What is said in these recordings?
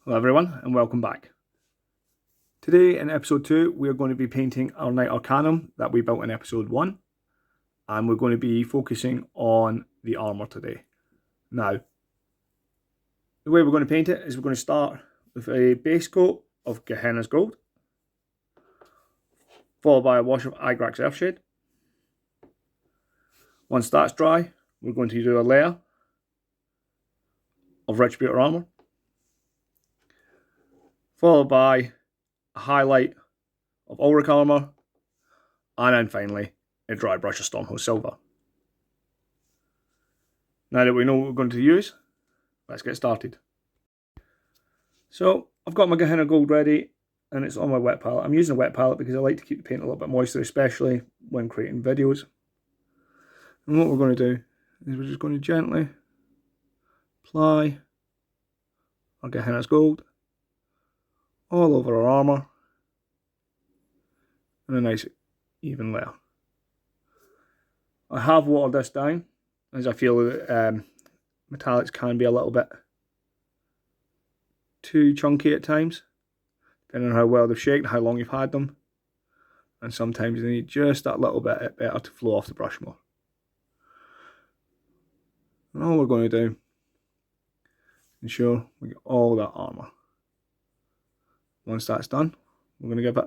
Hello everyone and welcome back. Today in episode 2 we are going to be painting our Knight Arcanum that we built in episode 1, and we're going to be focusing on the armour today. Now, the way we're going to paint it is we're going to start with a base coat of Gehenna's Gold, followed by a wash of Igrax Earthshade. Once that's dry, we're going to do a layer of Retributor Armour, followed by a highlight of Ulrich Armour, and then finally a dry brush of Stormhost Silver. Now that we know what we're going to use, let's get started. So I've got my Gehenna Gold ready and it's on my wet palette. I'm using a wet palette because I like to keep the paint a little bit moister, especially when creating videos. And what we're going to do is we're just going to gently apply our Gehenna's Gold all over our armour in a nice even layer. I have watered this down as I feel that metallics can be a little bit too chunky at times, depending on how well they've shaked, how long you've had them, and sometimes they need just that little bit better to flow off the brush more. And all we're going to do is ensure we get all that armour. Once that's done, we're going to give it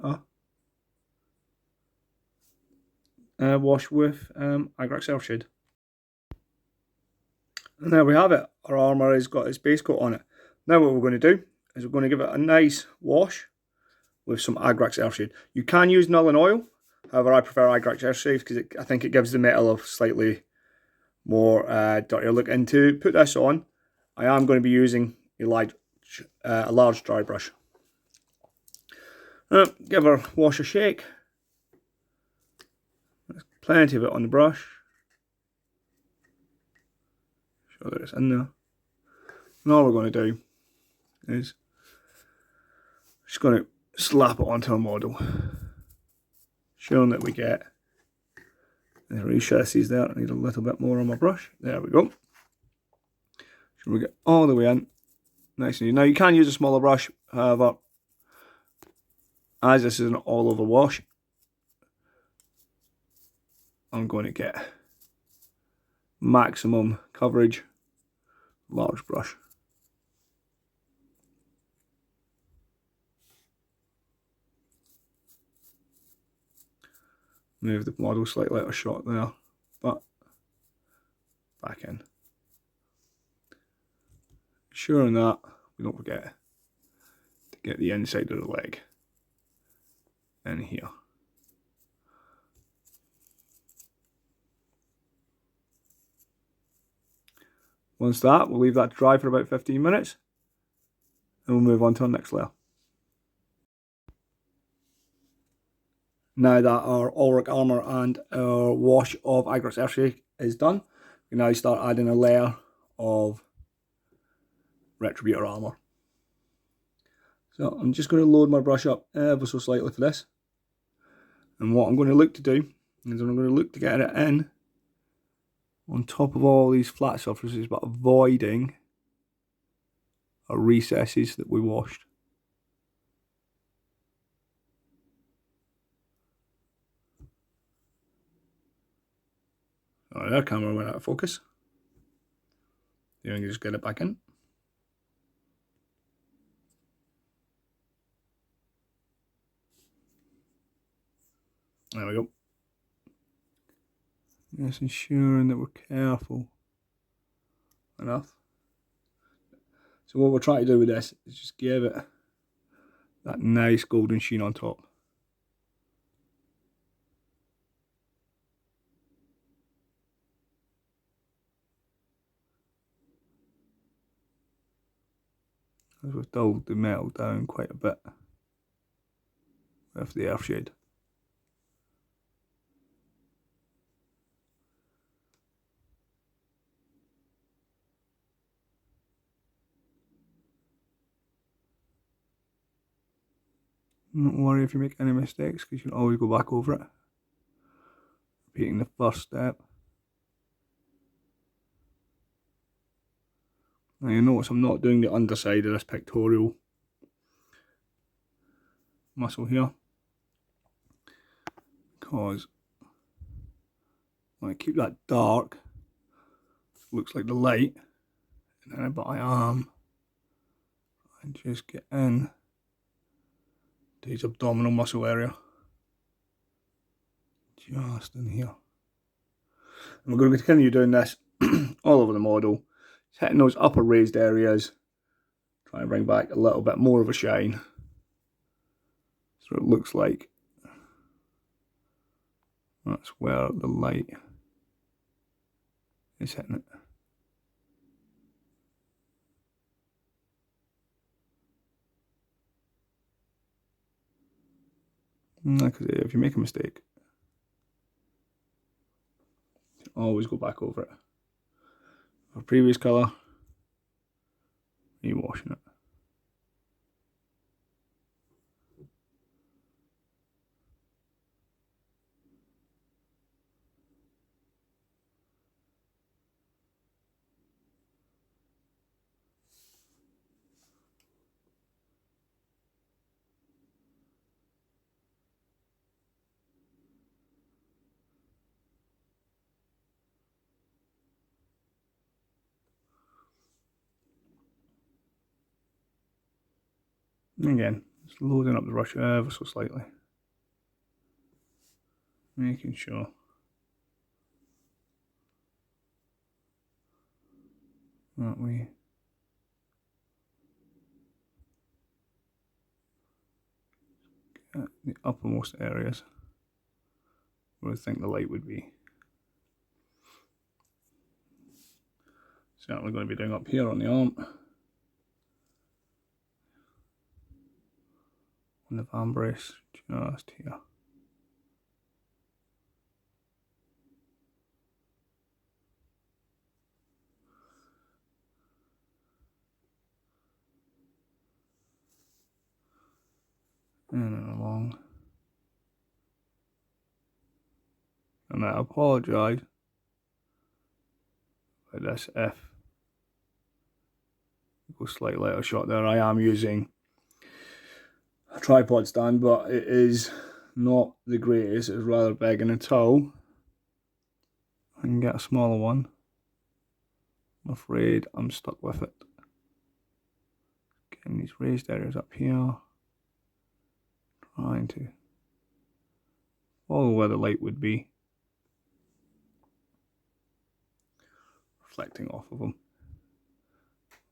a wash with Igrax Earthshade. And there we have it. Our armour has got its base coat on it. Now what we're going to do is we're going to give it a nice wash with some Igrax Earthshade. You can use Nuln Oil, however I prefer Igrax Earthshade because I think it gives the metal a slightly more dirtier look. And to put this on, I am going to be using a large dry brush. Give her a wash, a shake. There's plenty of it on the brush. Show that it's in there. And all we're going to do is just going to slap it onto a model, showing that we get the recesses there. I need a little bit more on my brush. There we go. So we get all the way in, nice and easy. Now you can use a smaller brush, however, as this is an all over wash, I'm going to get maximum coverage, large brush. Move the model slightly out of shot there, but back in. Ensuring that we don't forget to get the inside of the leg in here. Once that, we'll leave that to dry for about 15 minutes and we'll move on to our next layer. Now that our Ulrich armour and our wash of Igrax Earthshade is done, we now start adding a layer of Retributor armour. So I'm just going to load my brush up ever so slightly for this. And what I'm going to look to do is I'm going to look to get it in on top of all these flat surfaces, but avoiding our recesses that we washed. Oh, their camera went out of focus. You can just get it back in. There we go. Just ensuring that we're careful enough. So what we're trying to do with this is just give it that nice golden sheen on top. As we've dulled the metal down quite a bit with the Earthshade. Don't worry if you make any mistakes, because you can always go back over it. Repeating the first step. Now you notice I'm not doing the underside of this pictorial muscle here, because when I keep that dark, it looks like the light, and then but I am and just get in to his abdominal muscle area, just in here. And we're going to continue doing this all over the model, hitting those upper raised areas, try and bring back a little bit more of a shine, so it looks like that's where the light is hitting it. Because if you make a mistake, you can always go back over it. Our previous colour, rewashing it. And again, just loading up the brush ever so slightly, making sure that we get the uppermost areas where I think the light would be. Certainly going to be doing up here on the arm, on the van brace, just here. And then along. And I apologise for this if it goes slightly out of shot there. I am using a tripod stand, but it is not the greatest. It's rather big, and until I can get a smaller one, I'm afraid I'm stuck with it. Getting these raised areas up here, trying to follow where the light would be, reflecting off of them.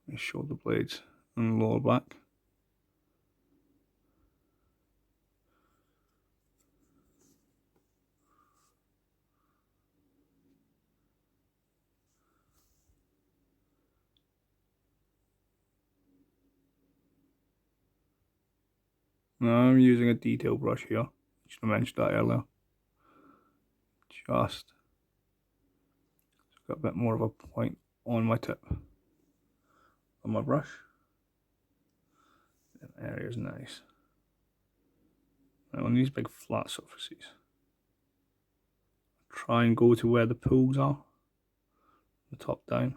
My shoulder blades and lower back. Now I'm using a detail brush here. Should have mentioned that earlier. Just got a bit more of a point on my tip on my brush. That area is nice. Now on these big flat surfaces, try and go to where the pools are, the top down.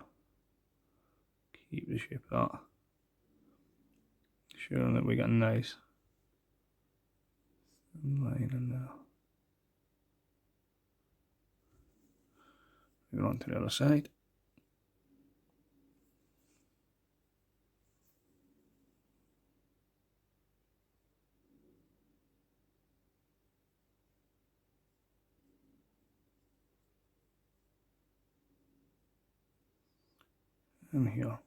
Keep the shape of that. Sure that we get a nice line in there. Move on to the other side. And here.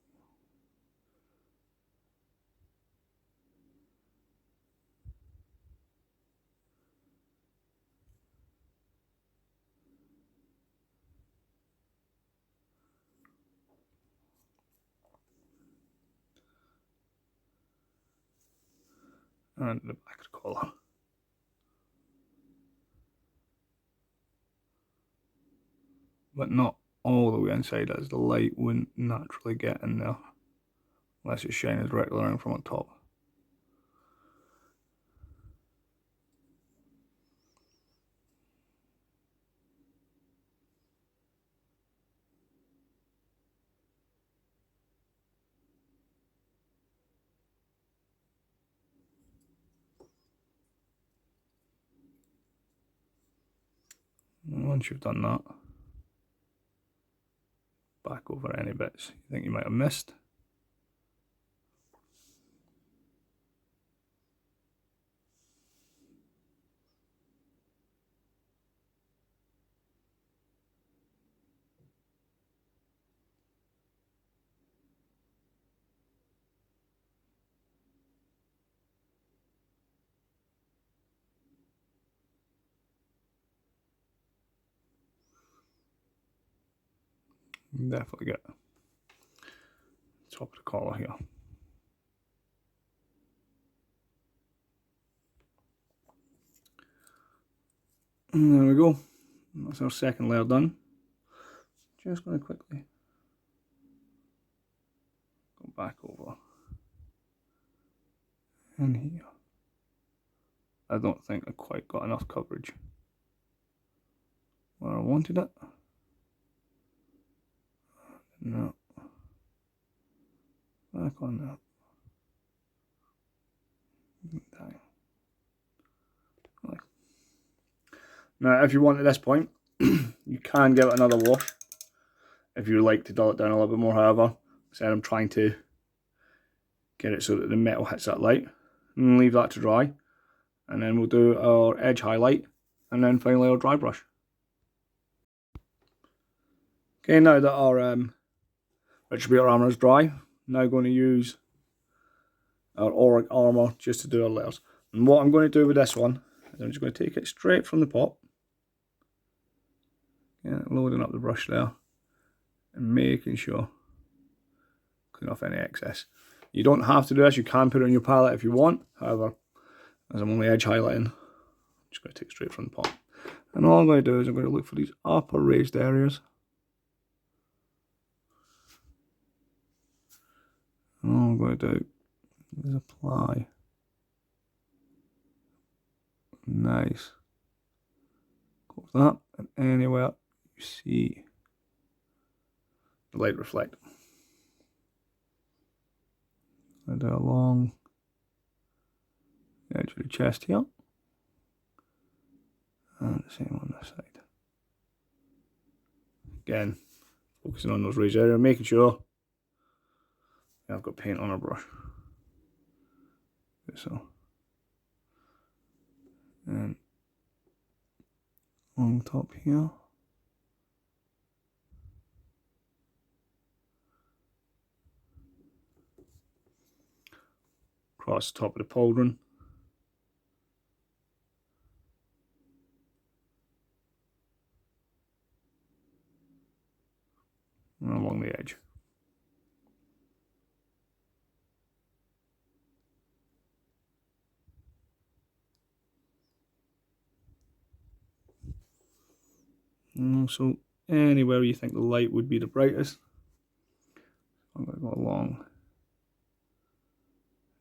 And the back of the collar. But not all the way inside, as the light wouldn't naturally get in there unless it's shining directly around from on top. And once you've done that, back over any bits you think you might have missed. Definitely get top of the collar here. And there we go. That's our second layer done. Just going to quickly go back over in here. I don't think I quite got enough coverage where I wanted it. No. Back on that. Now, if you want at this point, you can give it another wash if you like to dull it down a little bit more. However, instead I'm trying to get it so that the metal hits that light, and leave that to dry, and then we'll do our edge highlight, and then finally our dry brush. Okay, now that our Retributor armour is dry, now going to use our auric armour just to do our layers. And what I'm going to do with this one is I'm just going to take it straight from the pot, loading up the brush there, and making sure clean off any excess. You don't have to do this, you can put it on your palette if you want. However, as I'm only edge highlighting, I'm just going to take it straight from the pot. And all I'm going to do is I'm going to look for these upper raised areas. And all I'm going to do is apply nice go with that, and anywhere you see the light reflect, and along the edge of the chest here, and the same on this side. Again, focusing on those raised areas, making sure I've got paint on our brush. So, and on top here, across the top of the pauldron, and along the edge. And also anywhere you think the light would be the brightest, I'm going to go along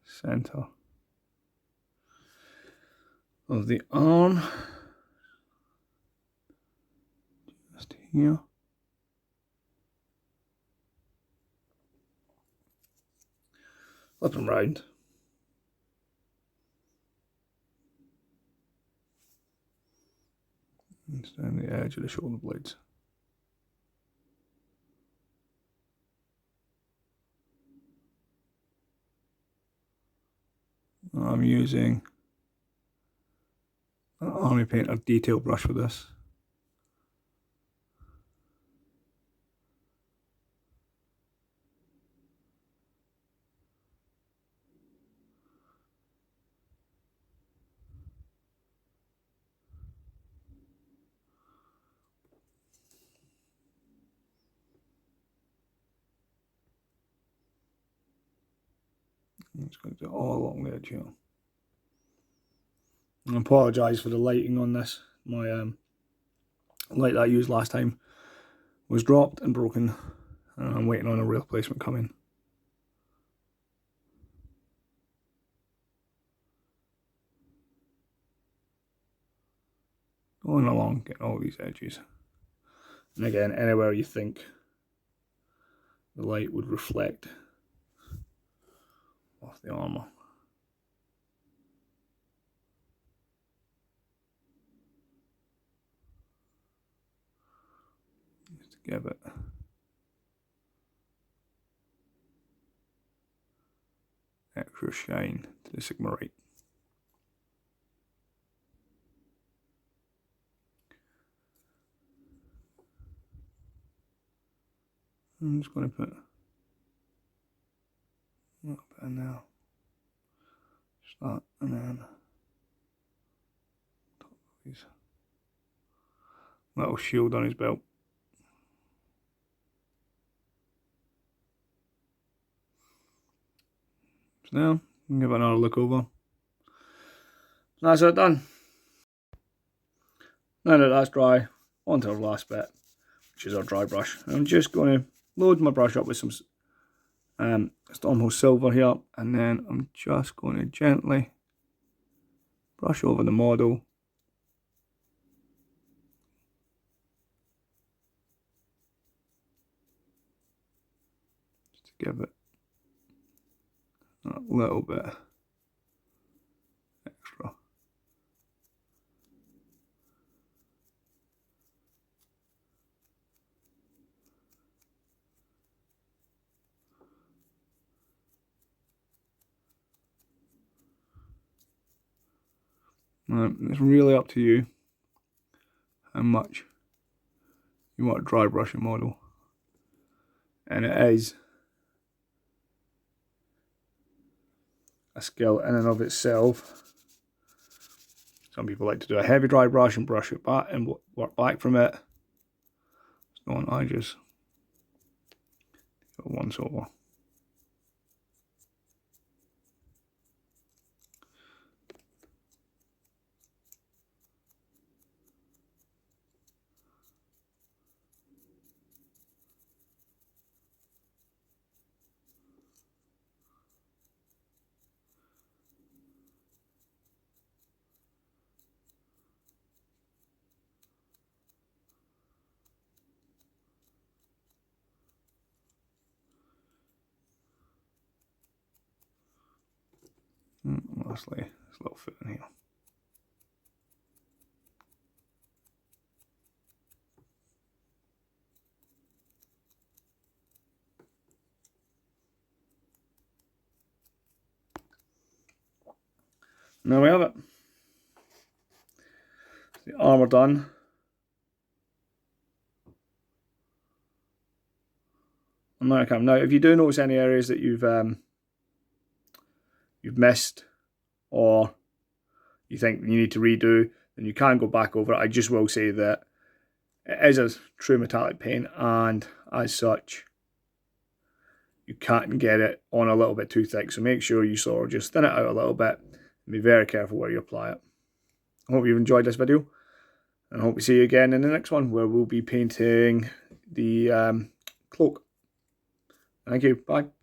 center of the arm, just here. Flip them round. And down the edge of the shoulder blades. I'm using an Army Painter detail brush for this. I'm just going to do it all along the edge here. I apologise for the lighting on this. My light that I used last time was dropped and broken, and I'm waiting on a replacement coming. Going along, getting all these edges. And again, anywhere you think the light would reflect off the armour. give it extra shine to the Sigmarite. I'm just going to put a little bit in there. Just that, and then top of his little shield on his belt. So now, we can give it another look over. That's it done. Now that that's dry, on to our last bit, which is our dry brush. I'm just going to load my brush up with some Stormbringer silver here, and then I'm just going to gently brush over the model. Just to give it a little bit extra. Now, it's really up to you how much you want to dry brush your model, and it is a skill in and of itself. Some people like to do a heavy dry brush and brush it back and work back from it. So I just go once over. And lastly, this little foot in here. And there we have it. The armour done. And there I come. Now, if you do notice any areas that you've missed, or you think you need to redo, then you can go back over it. I just will say that it is a true metallic paint, and as such, you can't get it on a little bit too thick. So make sure you sort of just thin it out a little bit and be very careful where you apply it. I hope you've enjoyed this video, and I hope we see you again in the next one, where we'll be painting the cloak. Thank you. Bye.